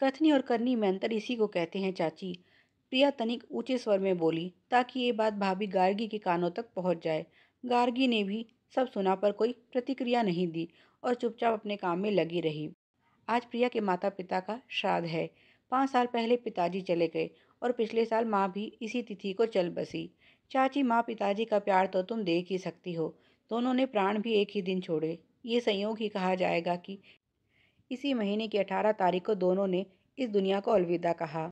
कथनी और करनी में अंतर इसी को कहते हैं चाची। प्रिया तनिक ऊंचे स्वर में बोली ताकि ये बात भाभी गार्गी के कानों तक पहुंच जाए। गार्गी ने भी सब सुना पर कोई प्रतिक्रिया नहीं दी और चुपचाप अपने काम में लगी रही। आज प्रिया के माता पिता का श्राद्ध है। 5 साल पहले पिताजी चले गए और पिछले साल माँ भी इसी तिथि को चल बसी। चाची, माँ पिताजी का प्यार तो तुम देख ही सकती हो। दोनों ने प्राण भी एक ही दिन छोड़े। ये संयोग ही कहा जाएगा कि इसी महीने की 18 तारीख को दोनों ने इस दुनिया को अलविदा कहा।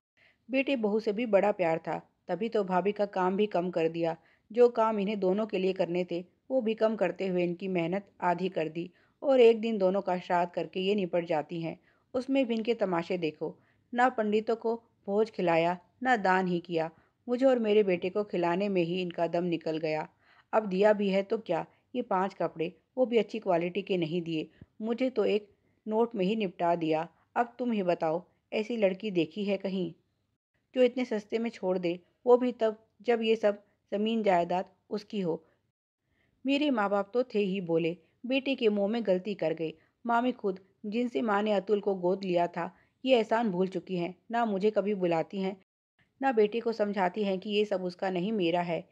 बेटे बहू से भी बड़ा प्यार था, तभी तो भाभी का काम भी कम कर दिया। जो काम इन्हें दोनों के लिए करने थे वो भी कम करते हुए इनकी मेहनत आधी कर दी और एक दिन दोनों का श्राद्ध करके ये निपट जाती हैं। उसमें भी इनके तमाशे देखो। ना पंडितों को भोज खिलाया, ना दान ही किया। मुझे और मेरे बेटे को खिलाने में ही इनका दम निकल गया। अब दिया भी है तो क्या, ये 5 कपड़े, वो भी अच्छी क्वालिटी के नहीं दिए। मुझे तो एक नोट में ही निपटा दिया। अब तुम ही बताओ, ऐसी लड़की देखी है कहीं जो इतने सस्ते में छोड़ दे, वो भी तब जब ये सब ज़मीन जायदाद उसकी हो। मेरे माँ बाप तो थे ही बोले, बेटे के मुंह में गलती कर गई। मामी खुद, जिनसे माँ ने अतुल को गोद लिया था, ये एहसान भूल चुकी हैं। ना मुझे कभी बुलाती हैं, ना बेटे को समझाती हैं कि ये सब उसका नहीं मेरा है।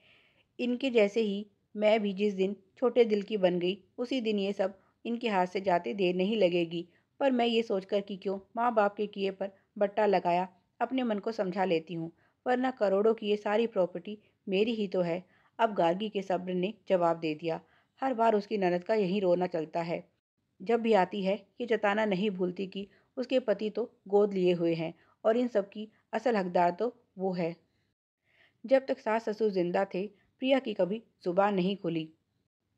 इनके जैसे ही मैं भी जिस दिन छोटे दिल की बन गई, उसी दिन ये सब इनके हाथ से जाते देर नहीं लगेगी। पर मैं ये सोचकर कि क्यों माँ बाप के किए पर बट्टा लगाया, अपने मन को समझा लेती हूँ। वरना करोड़ों की ये सारी प्रॉपर्टी मेरी ही तो है। अब गार्गी के सब्र ने जवाब दे दिया। हर बार उसकी ननद का यही रोना चलता है। जब भी आती है ये जताना नहीं भूलती कि उसके पति तो गोद लिए हुए हैं और इन सब की असल हकदार तो वो है। जब तक सास ससुर जिंदा थे, प्रिया की कभी जुबान नहीं खुली,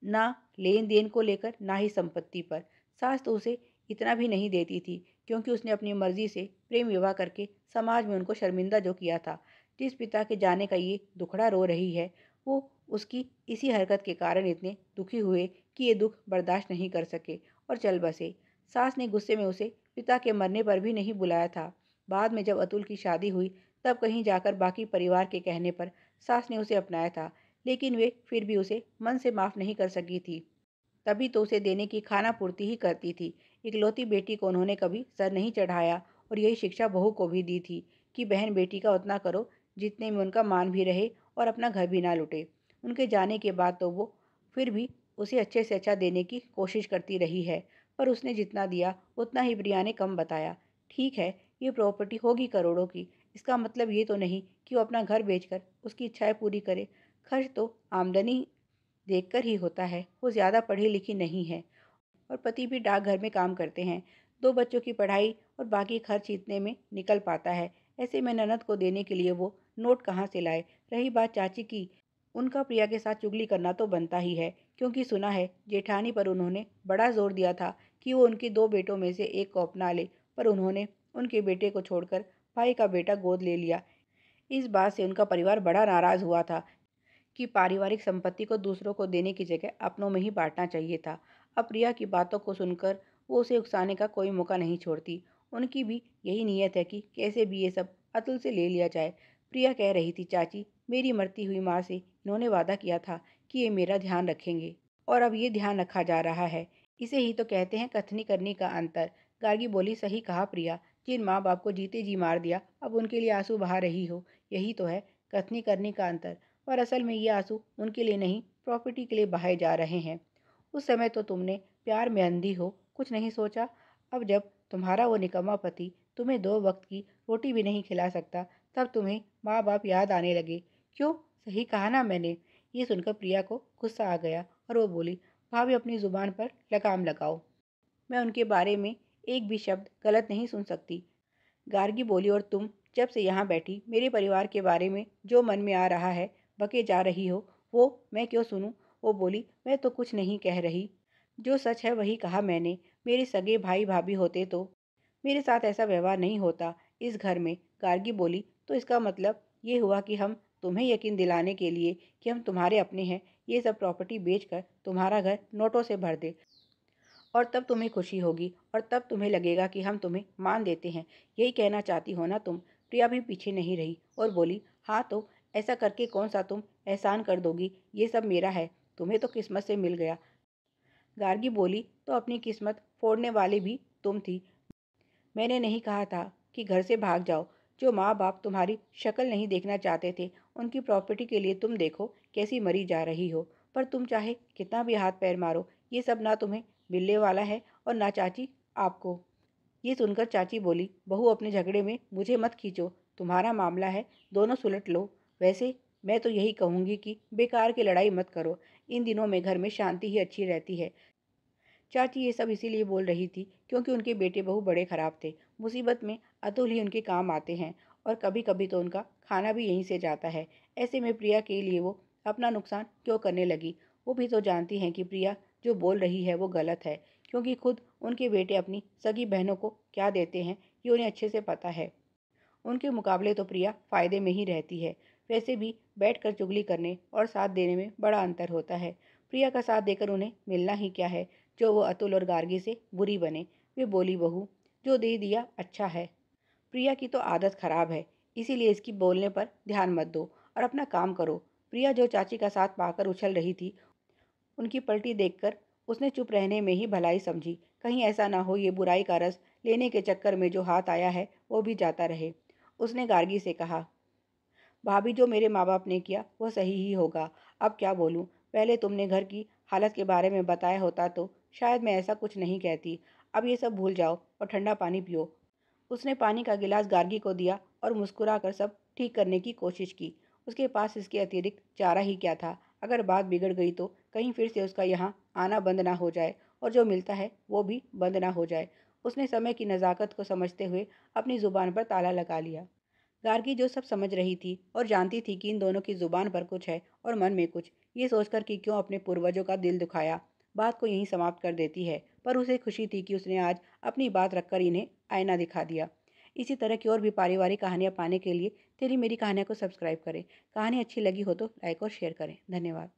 ना लेन देन को लेकर ना ही संपत्ति पर। सास तो उसे इतना भी नहीं देती थी, क्योंकि उसने अपनी मर्जी से प्रेम विवाह करके समाज में उनको शर्मिंदा जो किया था। जिस पिता के जाने का ये दुखड़ा रो रही है, वो उसकी इसी हरकत के कारण इतने दुखी हुए कि ये दुख बर्दाश्त नहीं कर सके और चल बसे। सास ने गुस्से में उसे पिता के मरने पर भी नहीं बुलाया था। बाद में जब अतुल की शादी हुई, तब कहीं जाकर बाकी परिवार के कहने पर सास ने उसे अपनाया था, लेकिन वे फिर भी उसे मन से माफ़ नहीं कर सकी थी। तभी तो उसे देने की खाना पूर्ति ही करती थी। इकलौती बेटी को उन्होंने कभी सर नहीं चढ़ाया और यही शिक्षा बहू को भी दी थी कि बहन बेटी का उतना करो जितने में उनका मान भी रहे और अपना घर भी ना लुटे। उनके जाने के बाद तो वो फिर भी उसे अच्छे से अच्छा देने की कोशिश करती रही है, पर उसने जितना दिया उतना ही प्रिया ने कम बताया। ठीक है, ये प्रॉपर्टी होगी करोड़ों की, इसका मतलब ये तो नहीं कि वो अपना घर बेचकर उसकी इच्छाएं पूरी करे। खर्च तो आमदनी देखकर ही होता है। वो ज़्यादा पढ़ी लिखी नहीं है और पति भी डाकघर में काम करते हैं। 2 बच्चों की पढ़ाई और बाकी खर्च इतने में निकल पाता है। ऐसे में ननद को देने के लिए वो नोट कहाँ से लाए। रही बात चाची की, उनका प्रिया के साथ चुगली करना तो बनता ही है, क्योंकि सुना है जेठानी पर उन्होंने बड़ा जोर दिया था कि वो उनके 2 बेटों में से एक को अपना ले, पर उन्होंने उनके बेटे को छोड़कर भाई का बेटा गोद ले लिया। इस बात से उनका परिवार बड़ा नाराज हुआ था कि पारिवारिक संपत्ति को दूसरों को देने की जगह अपनों में ही बांटना चाहिए था। अब प्रिया की बातों को सुनकर वो उसे उकसाने का कोई मौका नहीं छोड़ती। उनकी भी यही नीयत है कि कैसे भी ये सब अतुल से ले लिया जाए। प्रिया कह रही थी, चाची, मेरी मरती हुई माँ से इन्होंने वादा किया था कि ये मेरा ध्यान रखेंगे और अब ये ध्यान रखा जा रहा है। इसे ही तो कहते हैं कथनी करनी का अंतर। गार्गी बोली, सही कहा प्रिया। जिन माँ बाप को जीते जी मार दिया, अब उनके लिए आंसू बहा रही हो, यही तो है कथनी करने का अंतर। और असल में ये आंसू उनके लिए नहीं, प्रॉपर्टी के लिए बहाए जा रहे हैं। उस समय तो तुमने प्यार में अंधी हो कुछ नहीं सोचा। अब जब तुम्हारा वो निकम्मा पति तुम्हें 2 वक्त की रोटी भी नहीं खिला सकता, तब तुम्हें माँ बाप याद आने लगे। क्यों, सही कहा ना मैंने। ये सुनकर प्रिया को गुस्सा आ गया और वो बोली, भाभी अपनी ज़ुबान पर लगाम लगाओ। मैं उनके बारे में एक भी शब्द गलत नहीं सुन सकती। गार्गी बोली, और तुम जब से यहाँ बैठी मेरे परिवार के बारे में जो मन में आ रहा है बके जा रही हो, वो मैं क्यों सुनूं। वो बोली, मैं तो कुछ नहीं कह रही, जो सच है वही कहा मैंने। मेरे सगे भाई भाभी होते तो मेरे साथ ऐसा व्यवहार नहीं होता इस घर में। गार्गी बोली, तो इसका मतलब ये हुआ कि हम तुम्हें यकीन दिलाने के लिए कि हम तुम्हारे अपने हैं, ये सब प्रॉपर्टी बेचकर तुम्हारा घर नोटों से भर दे, और तब तुम्हें खुशी होगी और तब तुम्हें लगेगा कि हम तुम्हें मान देते हैं। यही कहना चाहती हो ना तुम। प्रिया भी पीछे नहीं रही और बोली, हाँ तो ऐसा करके कौन सा तुम एहसान कर दोगी, ये सब मेरा है, तुम्हें तो किस्मत से मिल गया। गार्गी बोली, तो अपनी किस्मत फोड़ने वाली भी तुम थी। मैंने नहीं कहा था कि घर से भाग जाओ। जो माँ बाप तुम्हारी शक्ल नहीं देखना चाहते थे, उनकी प्रॉपर्टी के लिए तुम देखो कैसी मरी जा रही हो। पर तुम चाहे कितना भी हाथ पैर मारो, ये सब ना तुम्हें मिलने वाला है और ना चाची आपको। ये सुनकर चाची बोली, बहू अपने झगड़े में मुझे मत खींचो, तुम्हारा मामला है, दोनों सुलट लो। वैसे मैं तो यही कहूँगी कि बेकार की लड़ाई मत करो, इन दिनों में घर में शांति ही अच्छी रहती है। चाची ये सब इसीलिए बोल रही थी क्योंकि उनके बेटे बहू बड़े खराब थे। मुसीबत में अतुल ही उनके काम आते हैं और कभी कभी तो उनका खाना भी यहीं से जाता है। ऐसे में प्रिया के लिए वो अपना नुकसान क्यों करने लगी? वो भी तो जानती हैं कि प्रिया जो बोल रही है वो गलत है, क्योंकि खुद उनके बेटे अपनी सगी बहनों को क्या देते हैं ये उन्हें अच्छे से पता है। उनके मुकाबले तो प्रिया फ़ायदे में ही रहती है। वैसे भी बैठकर चुगली करने और साथ देने में बड़ा अंतर होता है। प्रिया का साथ देकर उन्हें मिलना ही क्या है, जो वो अतुल और गार्गी से बुरी बने। वे बोली, बहू जो दे दिया अच्छा है। प्रिया की तो आदत खराब है, इसीलिए इसकी बोलने पर ध्यान मत दो और अपना काम करो। प्रिया जो चाची का साथ पाकर उछल रही थी, उनकी पलटी देखकर उसने चुप रहने में ही भलाई समझी। कहीं ऐसा ना हो ये बुराई का रस लेने के चक्कर में जो हाथ आया है वो भी जाता रहे। उसने गार्गी से कहा, भाभी जो मेरे माँ बाप ने किया वो सही ही होगा। अब क्या बोलूँ, पहले तुमने घर की हालत के बारे में बताया होता तो शायद मैं ऐसा कुछ नहीं कहती। अब ये सब भूल जाओ और ठंडा पानी पियो। उसने पानी का गिलास गार्गी को दिया और मुस्कुराकर सब ठीक करने की कोशिश की। उसके पास इसके अतिरिक्त चारा ही क्या था? अगर बात बिगड़ गई तो कहीं फिर से उसका यहाँ आना बंद ना हो जाए और जो मिलता है वो भी बंद ना हो जाए। उसने समय की नज़ाकत को समझते हुए अपनी ज़ुबान पर ताला लगा लिया। गार्गी जो सब समझ रही थी और जानती थी कि इन दोनों की ज़ुबान पर कुछ है और मन में कुछ, ये सोचकर कि क्यों अपने पूर्वजों का दिल दुखाया, बात को यहीं समाप्त कर देती है। पर उसे खुशी थी कि उसने आज अपनी बात रखकर इन्हें आईना दिखा दिया। इसी तरह की और भी पारिवारिक कहानियाँ पाने के लिए तेरी मेरी कहानियाँ को सब्सक्राइब करें। कहानी अच्छी लगी हो तो लाइक और शेयर करें। धन्यवाद।